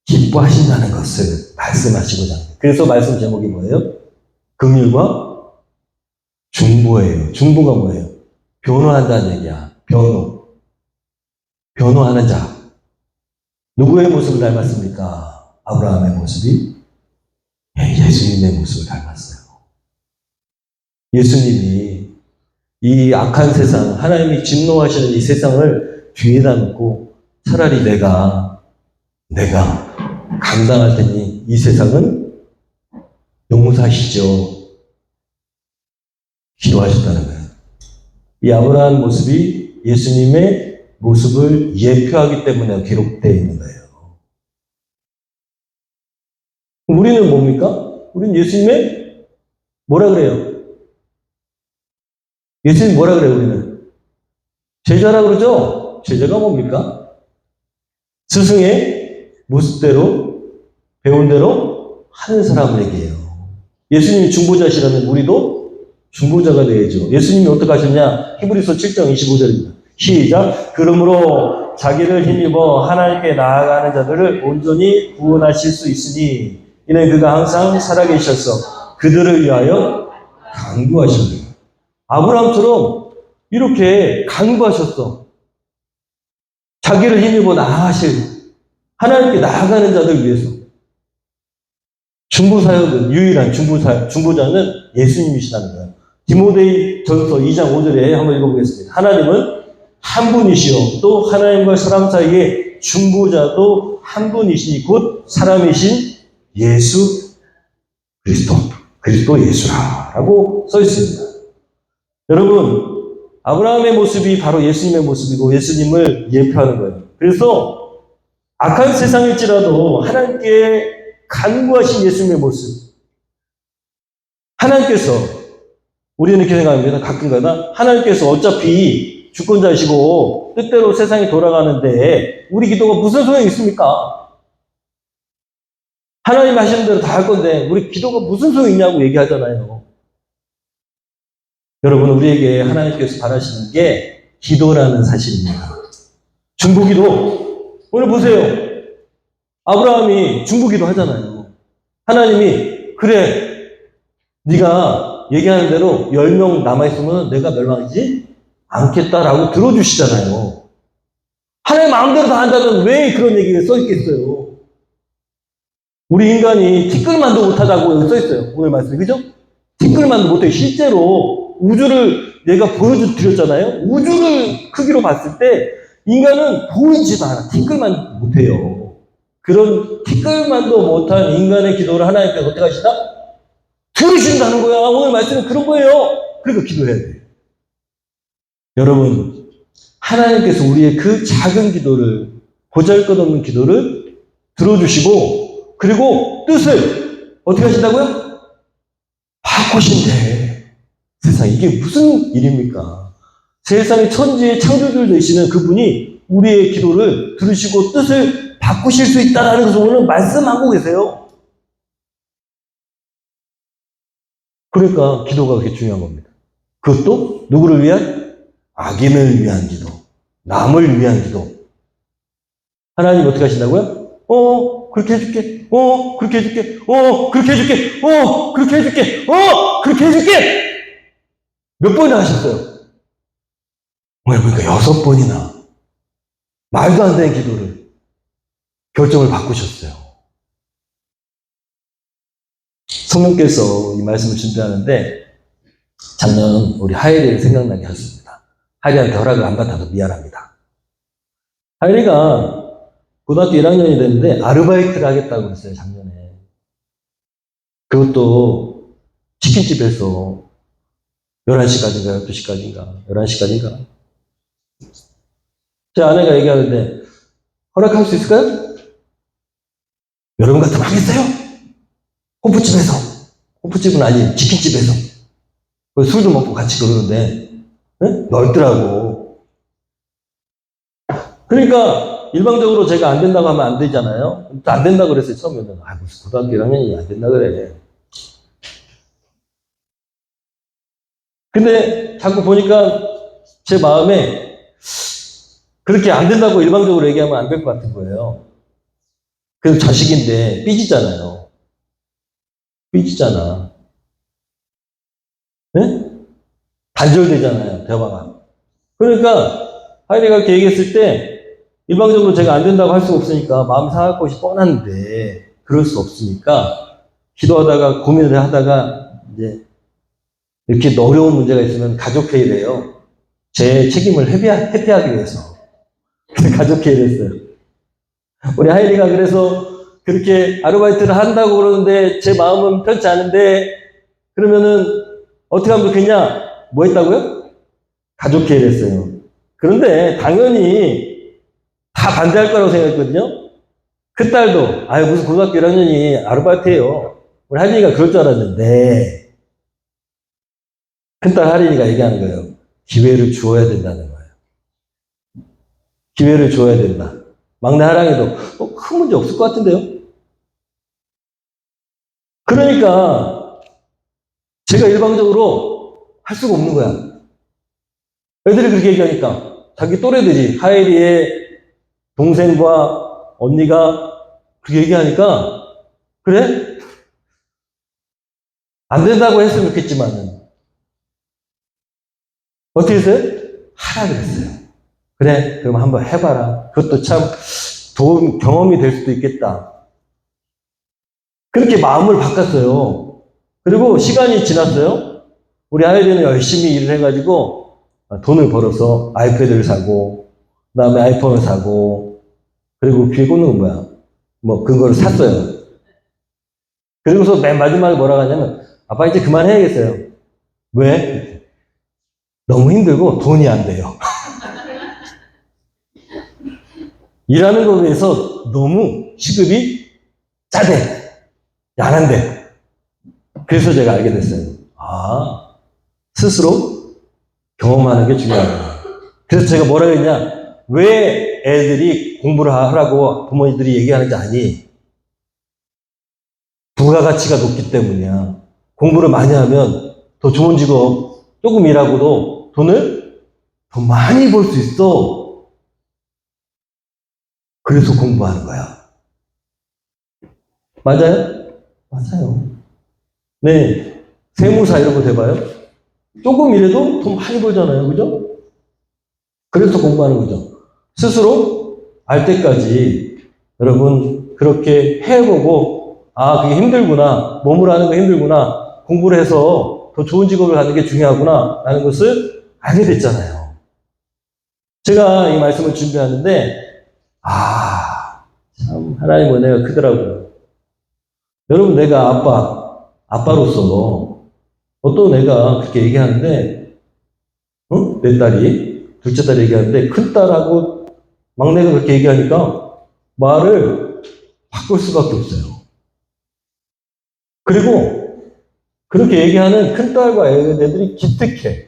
기뻐하신다는 것을 말씀하시고자 합니다. 그래서 말씀 제목이 뭐예요? 긍휼과 중보예요. 중보가 뭐예요? 변호한다는 얘기야. 변호하는 자. 누구의 모습을 닮았습니까? 아브라함의 모습이 예수님의 모습을 닮았어요. 예수님이 이 악한 세상, 하나님이 진노하시는 이 세상을 뒤에다 놓고 차라리 내가 감당할 테니 이 세상은 용서하시죠. 기도하셨다는 거예요. 이 아브라함 모습이 예수님의 모습을 예표하기 때문에 기록되어 있는 거예요. 우리는 뭡니까? 우리는 예수님의 뭐라 그래요? 예수님 뭐라 그래요, 우리는? 제자라 그러죠? 제자가 뭡니까? 스승의 모습대로, 배운 대로 하는 사람을 얘기해요. 예수님이 중보자시라면 우리도 중보자가 되야죠. 예수님이 어떻게 하셨냐? 히브리서 7장 25절입니다. 시작. 그러므로 자기를 힘입어 하나님께 나아가는 자들을 온전히 구원하실 수 있으니 이는 그가 항상 살아계셔서 그들을 위하여 간구하셨네요. 아브라함처럼 이렇게 간구하셨어. 자기를 힘입어 나아가실 하나님께 나아가는 자들 위해서. 중보사역은 유일한 중보자는 예수님이시다는 거예요. 디모데 전서 2장 5절에 한번 읽어보겠습니다. 하나님은 한 분이시요 또 하나님과 사람 사이에 중보자도 한 분이시니 곧 사람이신 예수 그리스도 예수라고 써 있습니다. 여러분, 아브라함의 모습이 바로 예수님의 모습이고 예수님을 예표하는 거예요. 그래서 악한 세상일지라도 하나님께 간구하신 예수님의 모습. 하나님께서, 우리는 이렇게 생각합니다. 가끔가다 하나님께서 어차피 주권자이시고 뜻대로 세상이 돌아가는데 우리 기도가 무슨 소용이 있습니까? 하나님 하시는 대로 다 할 건데 우리 기도가 무슨 소용이 있냐고 얘기하잖아요. 여러분, 우리에게 하나님께서 바라시는 게 기도라는 사실입니다. 중보기도. 오늘 보세요. 아브라함이 중보기도 하잖아요. 하나님이 그래 네가 얘기하는 대로 10명 남아있으면 내가 멸망하지 않겠다라고 들어주시잖아요. 하나님 마음대로 다 한다면 왜 그런 얘기가 써있겠어요? 우리 인간이 티끌만도 못하다고 여기 써있어요. 오늘 말씀에. 그죠? 티끌만도 못해요. 실제로 우주를 내가 보여드렸잖아요. 우주를 크기로 봤을 때 인간은 보이지도 않아. 티끌만 못해요. 그런 티끌만도 못한 인간의 기도를 하나님께서 어떻게 하시다? 들으신다는 거야. 오늘 말씀은 그런 거예요. 그러니까 기도해야 돼요. 여러분, 하나님께서 우리의 그 작은 기도를, 보잘것없는 기도를 들어주시고 그리고 뜻을 어떻게 하신다고요? 바꾸신대. 세상 이게 무슨 일입니까? 세상의 천지의 창조주 되시는 그분이 우리의 기도를 들으시고 뜻을 바꾸실 수 있다는 것을 오늘 말씀하고 계세요. 그러니까 기도가 그렇게 중요한 겁니다. 그것도 누구를 위한? 악인을 위한 기도, 남을 위한 기도. 하나님 어떻게 하신다고요? 그렇게 해줄게. 그렇게 해줄게. 그렇게 해줄게. 그렇게 해줄게. 그렇게 해줄게. 몇 번이나 하셨어요? 오늘 보니까 6번이나 말도 안 되는 기도를 결정을 바꾸셨어요. 성령께서 이 말씀을 준비하는데 작년 우리 하이리를 생각나게 하셨습니다. 하이리한테 허락을 안 받아서 미안합니다. 하이리가 고등학교 1학년이 됐는데 아르바이트를 하겠다고 그랬어요, 작년에. 그것도 치킨집에서 11시까지인가 12시까지인가 11시까지인가. 제 아내가 얘기하는데 허락할 수 있을까요? 여러분 같으면 하겠어요? 호프집에서. 호프집은 아니 치킨집에서. 술도 먹고 같이 그러는데 넓더라고. 그러니까 일방적으로 제가 안 된다고 하면 안 되잖아요. 또 안 된다고 그랬어요, 처음에는. 아, 무슨 고등학교 1학년이 안 된다 그래. 근데 자꾸 보니까 제 마음에 그렇게 안 된다고 일방적으로 얘기하면 안 될 것 같은 거예요. 그래서 자식인데 삐지잖아요. 삐지잖아. 네? 단절되잖아요, 대화가. 그러니까 하이리가 그렇게 얘기했을 때 일방적으로 제가 안 된다고 할 수가 없으니까 마음이 상할 것이 뻔한데 그럴 수 없으니까 기도하다가 고민을 하다가 이제 이렇게 어려운 문제가 있으면 가족회의를 해요. 제 책임을 회피하기 위해서. 그래서 가족회의를 했어요. 우리 하이리가 그래서 그렇게 아르바이트를 한다고 그러는데 제 마음은 편치 않은데 그러면은 어떻게 하면 좋겠냐? 뭐 했다고요? 가족회의를 했어요. 그런데 당연히 다 반대할 거라고 생각했거든요. 그 딸도 아유 무슨 고등학교 1학년이 아르바이트예요. 우리 하린이가 그럴 줄 알았는데 큰딸 하린이가 얘기하는 거예요. 기회를 주어야 된다는 거예요. 기회를 줘야 된다. 막내 하랑이도 큰 문제 없을 것 같은데요. 그러니까 제가 일방적으로 할 수가 없는 거야. 애들이 그렇게 얘기하니까 자기 또래들이 하이리의 동생과 언니가 그렇게 얘기하니까 그래? 안 된다고 했으면 좋겠지만은 어떻게 했어요? 하라 그랬어요. 그래, 그럼 한번 해봐라. 그것도 참 좋은 경험이 될 수도 있겠다. 그렇게 마음을 바꿨어요. 그리고 시간이 지났어요. 우리 아이들은 열심히 일을 해가지고 돈을 벌어서 아이패드를 사고, 그 다음에 아이폰을 사고, 그리고 귀에 꽂는 건 뭐야? 뭐, 그거를 샀어요. 그리고서 맨 마지막에 뭐라고 하냐면, 아빠 이제 그만해야겠어요. 왜? 너무 힘들고 돈이 안 돼요. 일하는 거에 비해서 너무 시급이 짜대. 야한데. 그래서 제가 알게 됐어요. 아, 스스로 경험하는 게 중요하다. 그래서 제가 뭐라고 했냐. 왜 애들이 공부를 하라고 부모님들이 얘기하는지 아니? 부가가치가 높기 때문이야. 공부를 많이 하면 더 좋은 직업, 조금 일하고도 돈을 더 많이 벌 수 있어. 그래서 공부하는 거야. 맞아요? 맞아요. 네. 세무사 이런 거 돼봐요? 조금 일해도 돈 많이 벌잖아요. 그죠? 그래서 공부하는 거죠. 스스로 알 때까지 여러분 그렇게 해보고 아 그게 힘들구나. 몸으로 하는 거 힘들구나. 공부를 해서 더 좋은 직업을 갖는 게 중요하구나 라는 것을 알게 됐잖아요. 제가 이 말씀을 준비하는데 참 하나님 은혜가 크더라고요. 여러분 내가 아빠로서 또 내가 그렇게 얘기하는데 내 딸이 둘째 딸이 얘기하는데 큰 딸하고 막내가 그렇게 얘기하니까 말을 바꿀 수밖에 없어요. 그리고 그렇게 얘기하는 큰 딸과 애들이 기특해.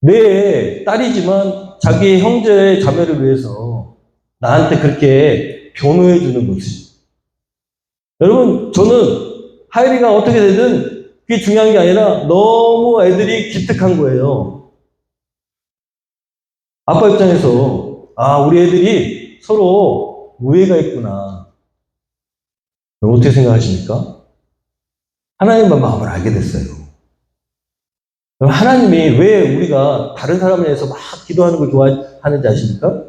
내 딸이지만 자기 형제 자매를 위해서 나한테 그렇게 변호해 주는 거지. 여러분 저는 하이리가 어떻게 되든 그게 중요한 게 아니라 너무 애들이 기특한 거예요. 아빠 입장에서 우리 애들이 서로 우애가 있구나. 어떻게 생각하십니까? 하나님만 마음을 알게 됐어요. 하나님이 왜 우리가 다른 사람에 대해서 막 기도하는 걸 좋아하는지 아십니까?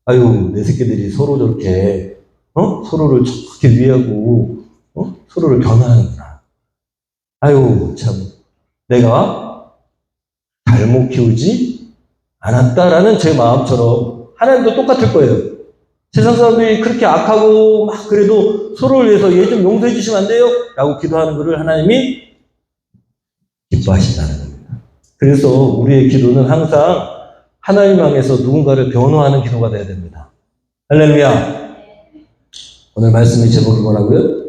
아유, 내 새끼들이 서로 저렇게, 서로를 저렇게 위하고, 서로를 변화하는구나. 아유, 참, 내가 잘못 키우지 않았다라는 제 마음처럼 하나님도 똑같을 거예요. 세상 사람들이 그렇게 악하고 막 그래도 서로를 위해서 얘 좀 용서해 주시면 안 돼요? 라고 기도하는 것을 하나님이 기뻐하신다는 겁니다. 그래서 우리의 기도는 항상 하나님 향해서 누군가를 변호하는 기도가 되어야 됩니다. 할렐루야. 오늘 말씀의 제목이 뭐라고요?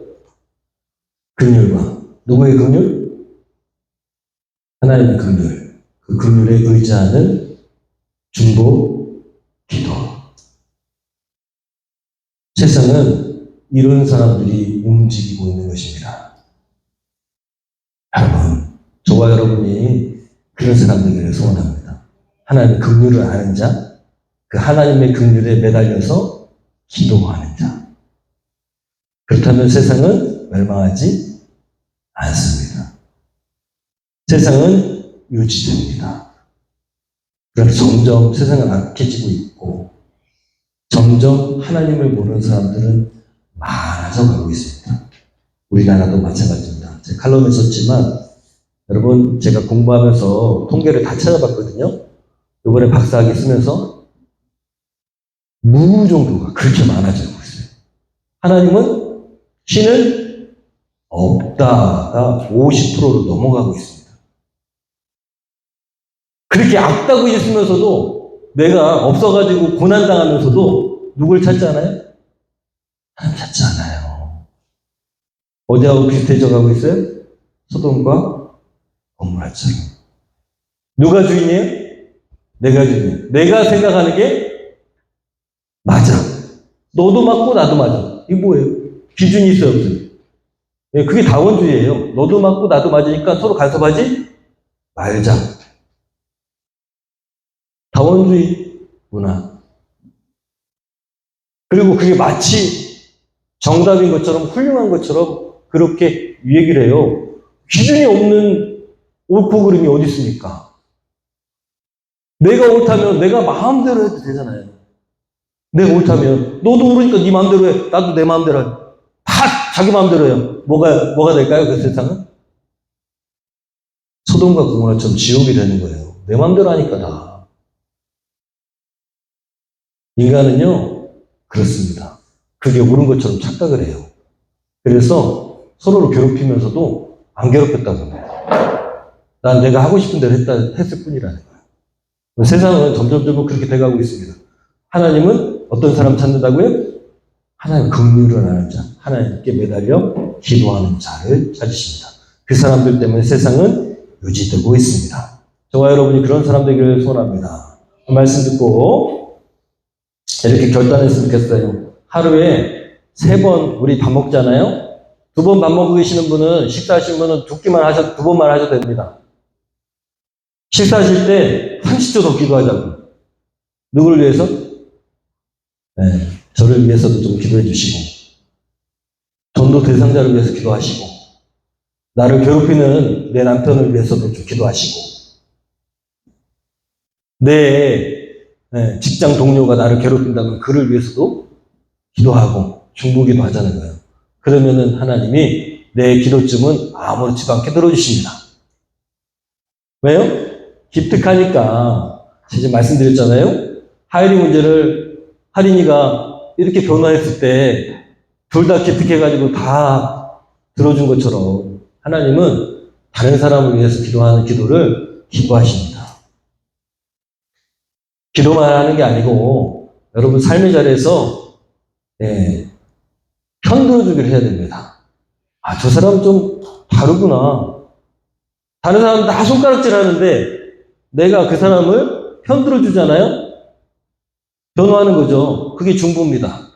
긍휼과 누구의 긍휼? 하나님의 긍휼. 그 긍휼에 의지하는 중보 기도. 세상은 이런 사람들이 움직이고 있는 것입니다. 여러분, 저와 여러분이 그런 사람들에게 소원합니다. 하나님의 긍휼을 아는 자, 그 하나님의 긍휼에 매달려서 기도하는 자. 그렇다면 세상은 멸망하지 않습니다. 세상은 유지됩니다. 그럼 점점 세상은 악해지고 있고 점점 하나님을 모르는 사람들은 많아져 가고 있습니다. 우리나라도 마찬가지입니다. 제가 칼럼에 썼지만 여러분 제가 공부하면서 통계를 다 찾아봤거든요. 이번에 박사학위 쓰면서 무종교가 그렇게 많아지고 있어요. 하나님은 신은 없다가 50%로 넘어가고 있습니다. 그렇게 악다고 있으면서도 내가 없어가지고 고난당하면서도 누굴 찾지 않아요? 하나님 찾지 않아요. 어디하고 비슷해져 가고 있어요? 소돔과 고모라처럼. 누가 주인이에요? 내가 주인이에요. 내가 생각하는 게 맞아. 너도 맞고 나도 맞아. 이게 뭐예요? 기준이 있어요, 없어요? 예, 그게 다원주의예요. 너도 맞고 나도 맞으니까 서로 간섭하지 말자. 다원주의 문화. 그리고 그게 마치 정답인 것처럼 훌륭한 것처럼 그렇게 얘기를 해요. 기준이 없는 옳고 그름이 어디 있습니까? 내가 옳다면 내가 마음대로 해도 되잖아요. 내가 옳다면 너도 옳으니까 네 마음대로 해. 나도 내 마음대로 해. 다 자기 마음대로 해요. 뭐가 될까요? 그 세상은? 소돔과 고모라처럼 지옥이 되는 거예요. 내 마음대로 하니까 다. 인간은요, 그렇습니다. 그게 옳은 것처럼 착각을 해요. 그래서 서로를 괴롭히면서도 안 괴롭혔다고 합니다. 난 내가 하고 싶은 대로 했을 뿐이라는 거예요. 세상은 점점 그렇게 돼가고 있습니다. 하나님은 어떤 사람 찾는다고요? 하나님 긍휼을 아는 자, 하나님께 매달려 기도하는 자를 찾으십니다. 그 사람들 때문에 세상은 유지되고 있습니다. 저와 여러분이 그런 사람 되기를 소원합니다. 그 말씀 듣고 이렇게 결단했으면 좋겠어요. 하루에 3번 우리 밥 먹잖아요. 2번 밥 먹고 계시는 분은 식사하시는 분은 2번만 하셔도 됩니다. 식사하실 때 30초 더 기도하자고. 누구를 위해서? 네, 저를 위해서도 좀 기도해 주시고 전도 대상자를 위해서 기도하시고 나를 괴롭히는 내 남편을 위해서도 좀 기도하시고 내 직장 동료가 나를 괴롭힌다면 그를 위해서도 기도하고 중보기도 하자는 거예요. 그러면은 하나님이 내 기도쯤은 아무렇지도 않게 들어주십니다. 왜요? 기특하니까. 제가 말씀드렸잖아요. 하이리 문제를 하린이가 이렇게 변화했을 때 둘 다 기특해가지고 다 들어준 것처럼 하나님은 다른 사람을 위해서 기도하는 기도를 기뻐하십니다. 기도만 하는 게 아니고 여러분 삶의 자리에서 편들어주기를 해야 됩니다. 아, 저 사람 좀 다르구나. 다른 사람 다 손가락질 하는데 내가 그 사람을 편들어주잖아요? 변화하는 거죠. 그게 중보입니다.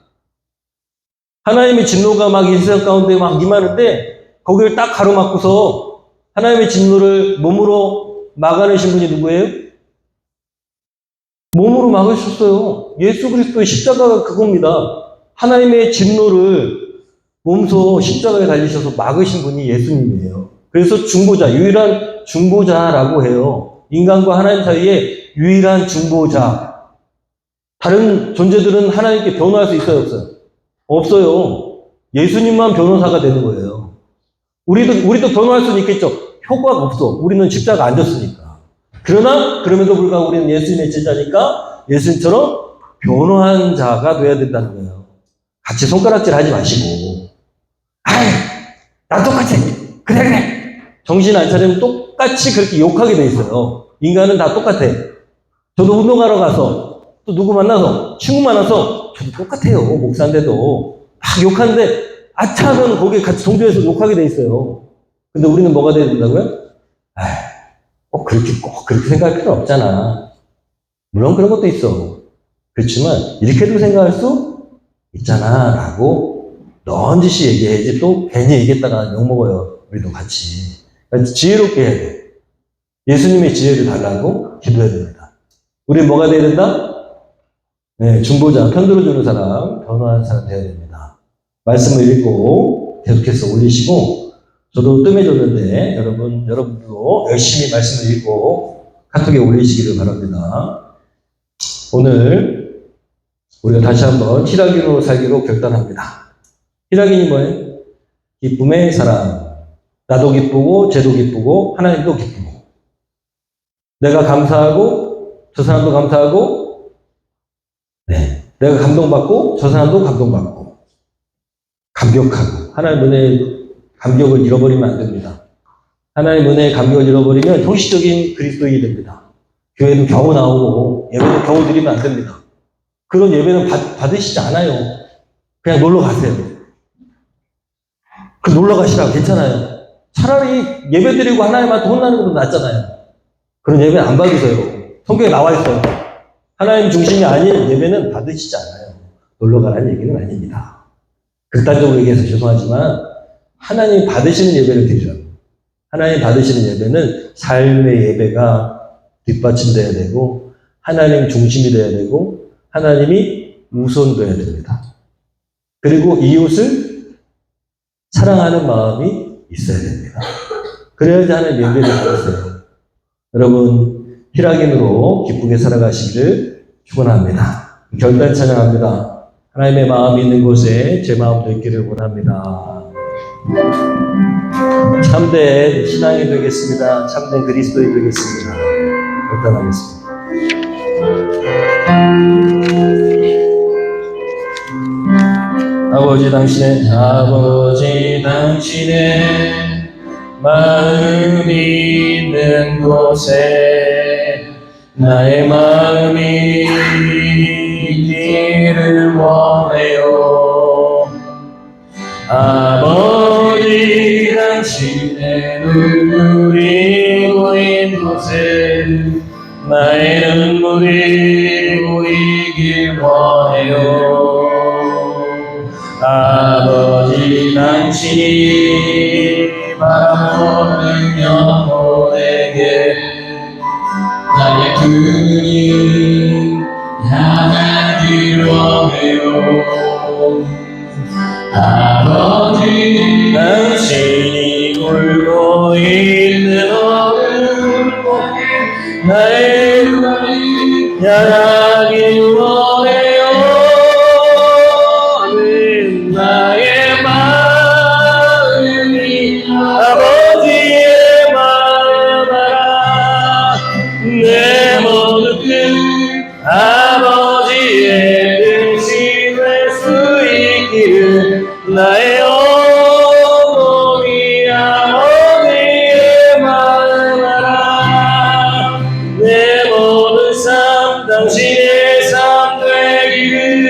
하나님의 진노가 막 이 세상 가운데 막 임하는데 거기를 딱 가로막고서 하나님의 진노를 몸으로 막아내신 분이 누구예요? 몸으로 막으셨어요. 예수 그리스도의 십자가가 그겁니다. 하나님의 진노를 몸소 십자가에 달리셔서 막으신 분이 예수님이에요. 그래서 중보자, 유일한 중보자라고 해요. 인간과 하나님 사이에 유일한 중보자. 다른 존재들은 하나님께 변호할 수 있어요, 없어요? 없어요. 예수님만 변호사가 되는 거예요. 우리도 변호할 수는 있겠죠. 효과가 없어. 우리는 십자가 안 졌으니까. 그러나 그럼에도 불구하고 우리는 예수님의 제자니까 예수님처럼 변호한 자가 돼야 된다는 거예요. 같이 손가락질 하지 마시고 아이 나 똑같아 그래 정신 안 차리면 똑같이 그렇게 욕하게 돼 있어요. 인간은 다 똑같아. 저도 운동하러 가서 또 누구 만나서 친구 만나서 저도 똑같아요. 목사인데도 막 욕하는데 아차하면 거기에 같이 동조해서 욕하게 돼 있어요. 근데 우리는 뭐가 돼야 된다고요? 꼭 그렇게 생각할 필요 없잖아. 물론 그런 것도 있어. 그렇지만, 이렇게도 생각할 수 있잖아 라고 넌지시 얘기해야지 또 괜히 얘기했다가 욕먹어요. 우리도 같이. 그러니까 지혜롭게 해야 돼. 예수님의 지혜를 달라고 기도해야 됩니다. 우리 뭐가 돼야 된다? 네, 중보자, 편들어주는 사람, 변화하는 사람 돼야 됩니다. 말씀을 읽고 계속해서 올리시고, 저도 뜸해졌는데 여러분도 열심히 말씀을 읽고 카톡에 올리시기를 바랍니다. 오늘 우리가 다시 한번 희락인으로 살기로 결단합니다. 희락인이 뭐예요? 기쁨의 사람. 나도 기쁘고 쟤도 기쁘고 하나님도 기쁘고 내가 감사하고 저 사람도 감사하고 네, 내가 감동받고 저 사람도 감동받고 감격하고 하나님 은혜의 감격을 잃어버리면 안 됩니다. 하나님 은혜의 감격을 잃어버리면 형식적인 그리스도인이 됩니다. 교회도 겨우 나오고 예배도 겨우 드리면 안 됩니다. 그런 예배는 받으시지 않아요. 그냥 놀러 가세요. 그 놀러 가시라고 괜찮아요. 차라리 예배 드리고 하나님한테 혼나는 것보다 낫잖아요. 그런 예배 안 받으세요. 성경에 나와 있어요. 하나님 중심이 아닌 예배는 받으시지 않아요. 놀러 가라는 얘기는 아닙니다. 극단적으로 얘기해서 죄송하지만 하나님 받으시는 예배를 드리라고. 하나님 받으시는 예배는 삶의 예배가 뒷받침돼야 되고 하나님 중심이 돼야 되고 하나님이 우선돼야 됩니다. 그리고 이웃을 사랑하는 마음이 있어야 됩니다. 그래야지 하나님 예배를 받으세요. 여러분 희락인으로 기쁘게 살아가시기를 축원합니다. 결단 찬양합니다. 하나님의 마음이 있는 곳에 제 마음도 있기를 원합니다. 참된 신앙이 되겠습니다. 참된 그리스도인이 되겠습니다. 결단하겠습니다. 아버지 당신의 마음이 있는 곳에 나의 마음이 있기를 원해요. 아버지 당신의 눈물이 고인 곳에 나의 눈물이 고이길 원해요. 아버지 당신이 바라보는 영혼에게 나의 눈이 향하길 원해요. 아버지 당신이 울고 있는 어둠 나의 눈이 향하길 원해요. 나의 마음이 아버지의 마음 알아. 내 모든 뜻 아버지의 뜻이 될 수 있기를 나의 어머니 아버지의 마음 알아. 내 모든 삶 당신의 삶 되기를.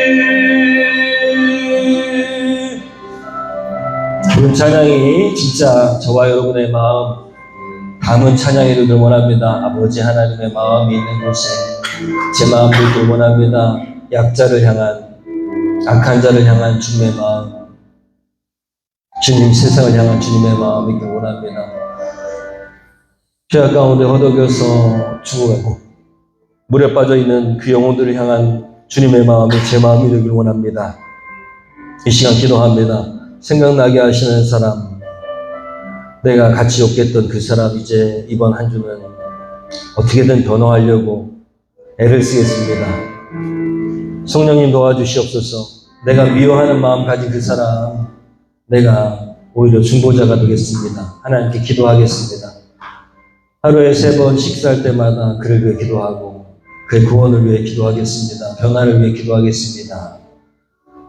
그 찬양이 진짜 저와 여러분의 마음 담은 찬양이 되길 원합니다. 아버지 하나님의 마음이 있는 곳에 제 마음도 있길 원합니다. 약자를 향한 악한 자를 향한 주님의 마음, 주님 세상을 향한 주님의 마음이길 원합니다. 죄악 가운데 허덕여서 죽어가고 물에 빠져있는 그 영혼들을 향한 주님의 마음이 제 마음이 되길 원합니다. 이 시간 기도합니다. 생각나게 하시는 사람, 내가 같이 욕했던 그 사람 이제 이번 한 주는 어떻게든 변화하려고 애를 쓰겠습니다. 성령님 도와주시옵소서. 내가 미워하는 마음 가진 그 사람, 내가 오히려 중보자가 되겠습니다. 하나님께 기도하겠습니다. 하루에 3번 식사할 때마다 그를 위해 기도하고 그의 구원을 위해 기도하겠습니다. 변화를 위해 기도하겠습니다.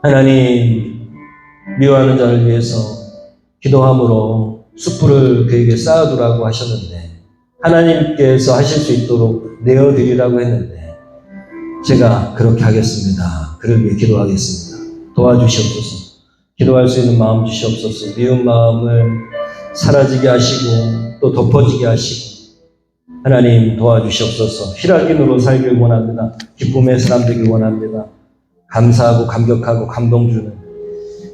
하나님, 미워하는 자를 위해서 기도함으로 숯불을 그에게 쌓아두라고 하셨는데 하나님께서 하실 수 있도록 내어드리라고 했는데 제가 그렇게 하겠습니다. 그를 위해 기도하겠습니다. 도와주시옵소서. 기도할 수 있는 마음 주시옵소서. 미운 마음을 사라지게 하시고 또 덮어지게 하시고 하나님 도와주시옵소서. 희락인으로 살길 원합니다. 기쁨의 사람 되길 원합니다. 감사하고 감격하고 감동 주는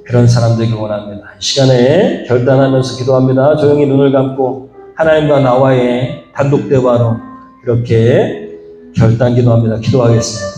그런 사람 되길 원합니다. 이 시간에 결단하면서 기도합니다. 조용히 눈을 감고 하나님과 나와의 단독 대화로 이렇게 결단 기도합니다. 기도하겠습니다.